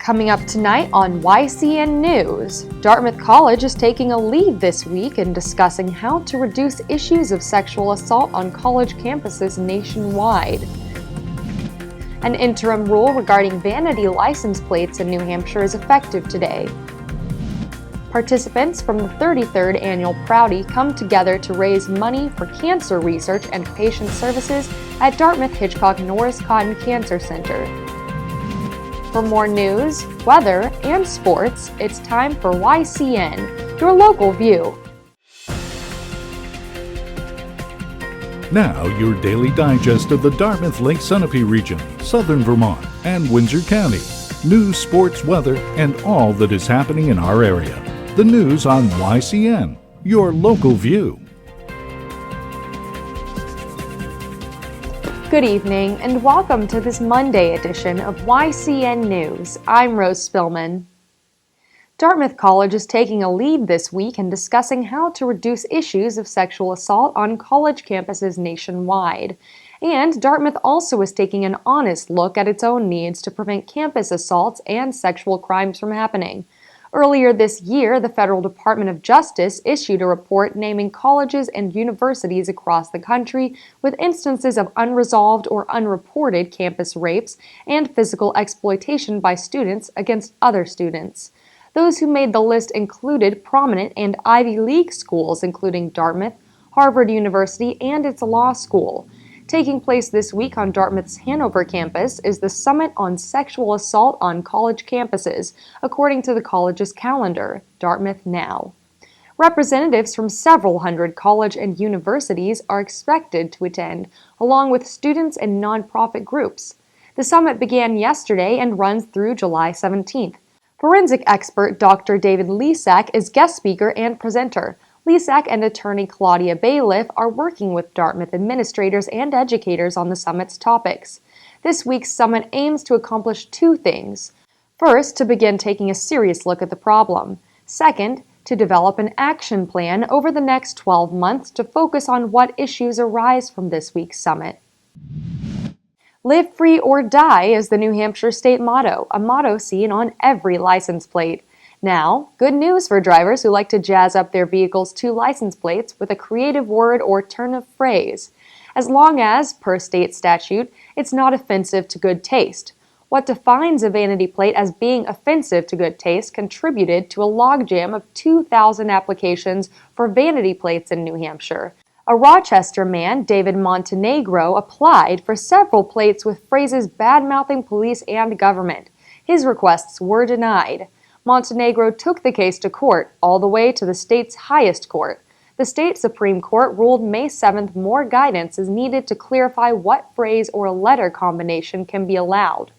Coming up tonight on YCN News, Dartmouth College is taking a lead this week in discussing how to reduce issues of sexual assault on college campuses nationwide. An interim rule regarding vanity license plates in New Hampshire is effective today. Participants from the 33rd Annual Proudy come together to raise money for cancer research and patient services at Dartmouth Hitchcock Norris Cotton Cancer Center. For more news, weather, and sports, it's time for YCN, your local view. Now, your daily digest of the Dartmouth Lake Sunapee region, southern Vermont, and Windsor County. News, sports, weather, and all that is happening in our area. The news on YCN, your local view. Good evening and welcome to this Monday edition of YCN News. I'm Rose Spillman. Dartmouth College is taking a lead this week in discussing how to reduce issues of sexual assault on college campuses nationwide. And Dartmouth also is taking an honest look at its own needs to prevent campus assaults and sexual crimes from happening. Earlier this year, the Federal Department of Justice issued a report naming colleges and universities across the country with instances of unresolved or unreported campus rapes and physical exploitation by students against other students. Those who made the list included prominent and Ivy League schools, including Dartmouth, Harvard University, and its law school. Taking place this week on Dartmouth's Hanover campus is the Summit on Sexual Assault on College Campuses, according to the college's calendar, Dartmouth Now. Representatives from several hundred college and universities are expected to attend, along with students and nonprofit groups. The summit began yesterday and runs through July 17th. Forensic expert Dr. David Lesak is guest speaker and presenter. Lesak and attorney Claudia Bailiff are working with Dartmouth administrators and educators on the summit's topics. This week's summit aims to accomplish two things. First, to begin taking a serious look at the problem. Second, to develop an action plan over the next 12 months to focus on what issues arise from this week's summit. Live free or die is the New Hampshire state motto, a motto seen on every license plate. Now, good news for drivers who like to jazz up their vehicle's two license plates with a creative word or turn of phrase, as long as, per state statute, it's not offensive to good taste. What defines a vanity plate as being offensive to good taste contributed to a logjam of 2,000 applications for vanity plates in New Hampshire. A Rochester man, David Montenegro, applied for several plates with phrases bad-mouthing police and government. His requests were denied. Montenegro took the case to court, all the way to the state's highest court. The state Supreme Court ruled May 7th more guidance is needed to clarify what phrase or letter combination can be allowed.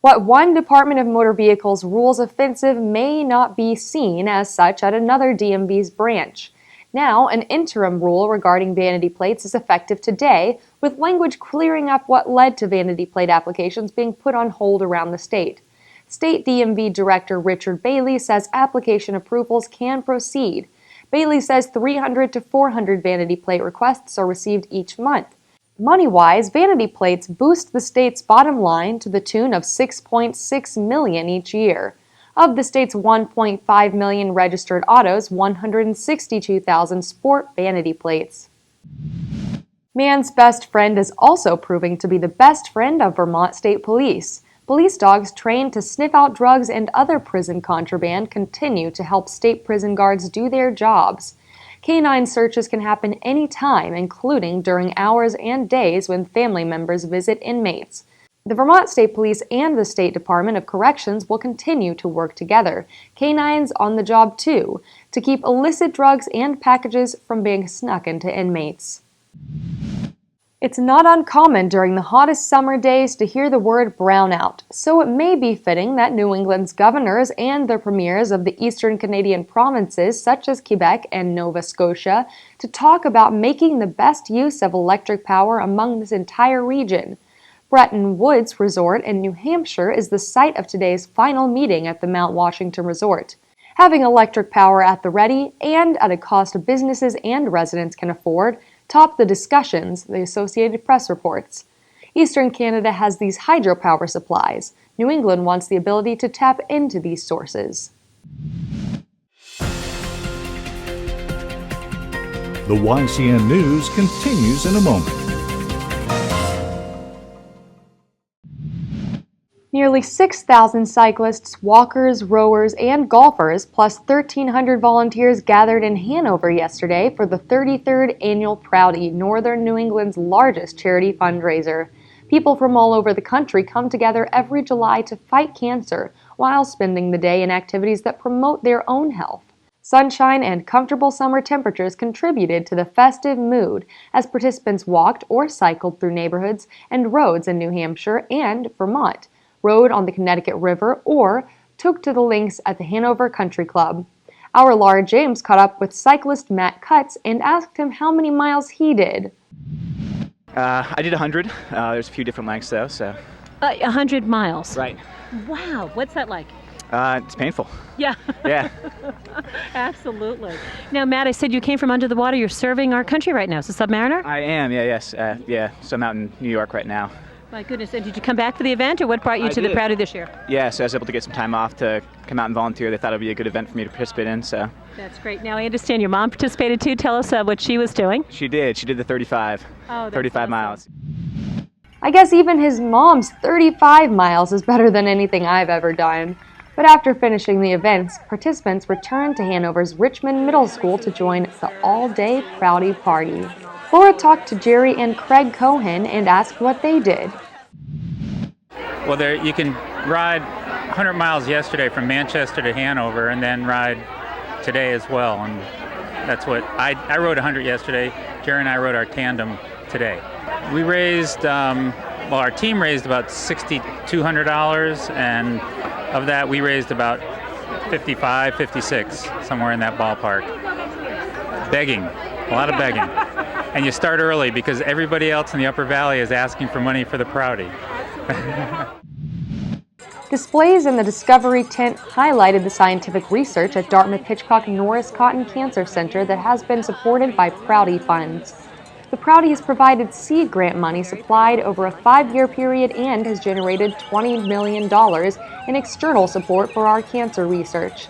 What one Department of Motor Vehicles rules offensive may not be seen as such at another DMV's branch. Now, an interim rule regarding vanity plates is effective today, with language clearing up what led to vanity plate applications being put on hold around the state. State DMV Director Richard Bailey says application approvals can proceed. Bailey says 300 to 400 vanity plate requests are received each month. Money-wise, vanity plates boost the state's bottom line to the tune of $6.6 million each year. Of the state's 1.5 million registered autos, 162,000 sport vanity plates. Man's best friend is also proving to be the best friend of Vermont State Police. Police dogs trained to sniff out drugs and other prison contraband continue to help state prison guards do their jobs. Canine searches can happen any time, including during hours and days when family members visit inmates. The Vermont State Police and the State Department of Corrections will continue to work together, canines on the job too, to keep illicit drugs and packages from being snuck into inmates. It's not uncommon during the hottest summer days to hear the word brownout, so it may be fitting that New England's governors and the premiers of the eastern Canadian provinces such as Quebec and Nova Scotia to talk about making the best use of electric power among this entire region. Bretton Woods Resort in New Hampshire is the site of today's final meeting at the Mount Washington Resort. Having electric power at the ready and at a cost businesses and residents can afford topped the discussions, the Associated Press reports. Eastern Canada has these hydropower supplies. New England wants the ability to tap into these sources. The YCN News continues in a moment. Nearly 6,000 cyclists, walkers, rowers, and golfers, plus 1,300 volunteers gathered in Hanover yesterday for the 33rd Annual Proudy, Northern New England's largest charity fundraiser. People from all over the country come together every July to fight cancer while spending the day in activities that promote their own health. Sunshine and comfortable summer temperatures contributed to the festive mood as participants walked or cycled through neighborhoods and roads in New Hampshire and Vermont, rode on the Connecticut River, or took to the links at the Hanover Country Club. Our Laura James caught up with cyclist Matt Cutts and asked him how many miles he did. I did 100. There's a few different lengths though, so. 100 miles? Right. Wow, what's that like? It's painful. Yeah. Yeah. Absolutely. Now, Matt, I said you came from under the water. You're serving our country right now. So, Submariner? I am, yes. So I'm out in New York right now. My goodness. And did you come back for the event, or what brought you to the Proudy this year? Yeah, so I was able to get some time off to come out and volunteer. They thought it would be a good event for me to participate in, so. That's great. Now, I understand your mom participated too. Tell us what she was doing. She did. She did the 35. Oh, 35 awesome. miles. I guess even his mom's 35 miles is better than anything I've ever done. But after finishing the events, participants returned to Hanover's Richmond Middle School to join the all-day Proudy party. Laura talked to Jerry and Craig Cohen and asked what they did. Well, you can ride 100 miles yesterday from Manchester to Hanover, and then ride today as well. And that's what I rode 100 yesterday. Jerry and I rode our tandem today. We raised, our team raised about $6,200, and of that we raised about 55, 56, somewhere in that ballpark. Begging, a lot of begging. And you start early because everybody else in the Upper Valley is asking for money for the Proudy. Displays in the Discovery Tent highlighted the scientific research at Dartmouth-Hitchcock-Norris Cotton Cancer Center that has been supported by Proudy funds. The Proudy has provided seed grant money supplied over a 5-year period and has generated $20 million in external support for our cancer research.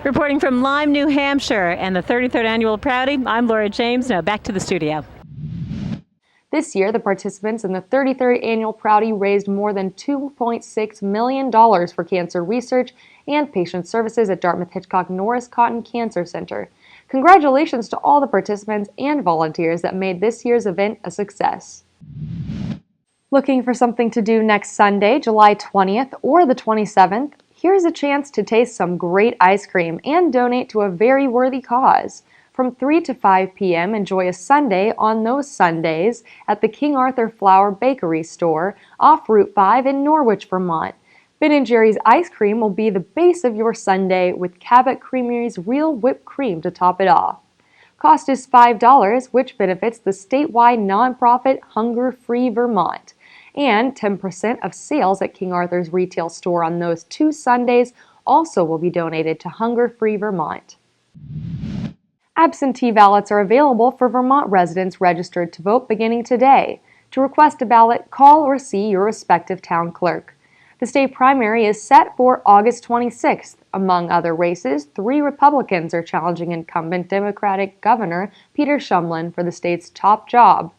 Reporting from Lyme, New Hampshire, and the 33rd Annual Proudy, I'm Laura James. Now back to the studio. This year, the participants in the 33rd Annual Proudy raised more than $2.6 million for cancer research and patient services at Dartmouth-Hitchcock-Norris Cotton Cancer Center. Congratulations to all the participants and volunteers that made this year's event a success. Looking for something to do next Sunday, July 20th or the 27th? Here's a chance to taste some great ice cream and donate to a very worthy cause. From 3 to 5 p.m., enjoy a sundae on those Sundays at the King Arthur Flour Bakery store off Route 5 in Norwich, Vermont. Ben & Jerry's ice cream will be the base of your sundae with Cabot Creamery's real whipped cream to top it off. Cost is $5, which benefits the statewide nonprofit Hunger Free Vermont. And 10% of sales at King Arthur's retail store on those 2 Sundays also will be donated to Hunger Free Vermont. Absentee ballots are available for Vermont residents registered to vote beginning today. To request a ballot, call or see your respective town clerk. The state primary is set for August 26th. Among other races, 3 Republicans are challenging incumbent Democratic Governor Peter Shumlin for the state's top job.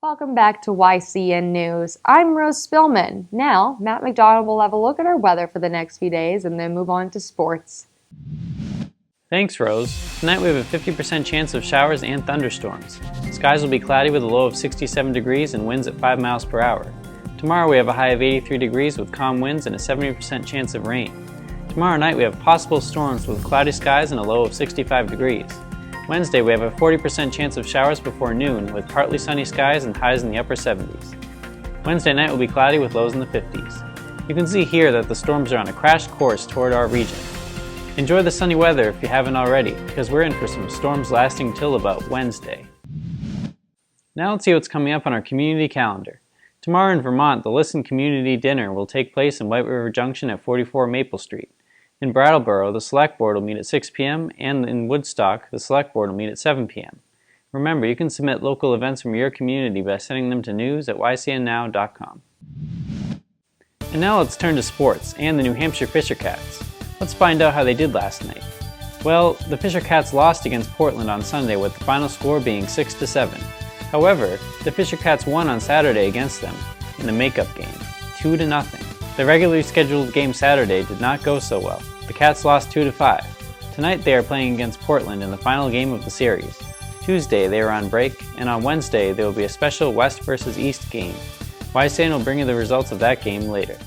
Welcome back to YCN News. I'm Rose Spillman. Now, Matt McDonald will have a look at our weather for the next few days and then move on to sports. Thanks, Rose. Tonight we have a 50% chance of showers and thunderstorms. Skies will be cloudy with a low of 67 degrees and winds at 5 miles per hour. Tomorrow we have a high of 83 degrees with calm winds and a 70% chance of rain. Tomorrow night we have possible storms with cloudy skies and a low of 65 degrees. Wednesday we have a 40% chance of showers before noon with partly sunny skies and highs in the upper 70s. Wednesday night will be cloudy with lows in the 50s. You can see here that the storms are on a crash course toward our region. Enjoy the sunny weather if you haven't already, because we're in for some storms lasting till about Wednesday. Now let's see what's coming up on our community calendar. Tomorrow in Vermont, the Listen Community Dinner will take place in White River Junction at 44 Maple Street. In Brattleboro, the Select Board will meet at 6 p.m., and in Woodstock, the Select Board will meet at 7 p.m. Remember, you can submit local events from your community by sending them to news@ycnnow.com. And now let's turn to sports and the New Hampshire Fisher Cats. Let's find out how they did last night. Well, the Fisher Cats lost against Portland on Sunday with the final score being 6-7. However, the Fisher Cats won on Saturday against them in the makeup game, 2-0. The regularly scheduled game Saturday did not go so well. The Cats lost 2-5. Tonight they are playing against Portland in the final game of the series. Tuesday they are on break, and on Wednesday there will be a special West versus East game. YCN will bring you the results of that game later.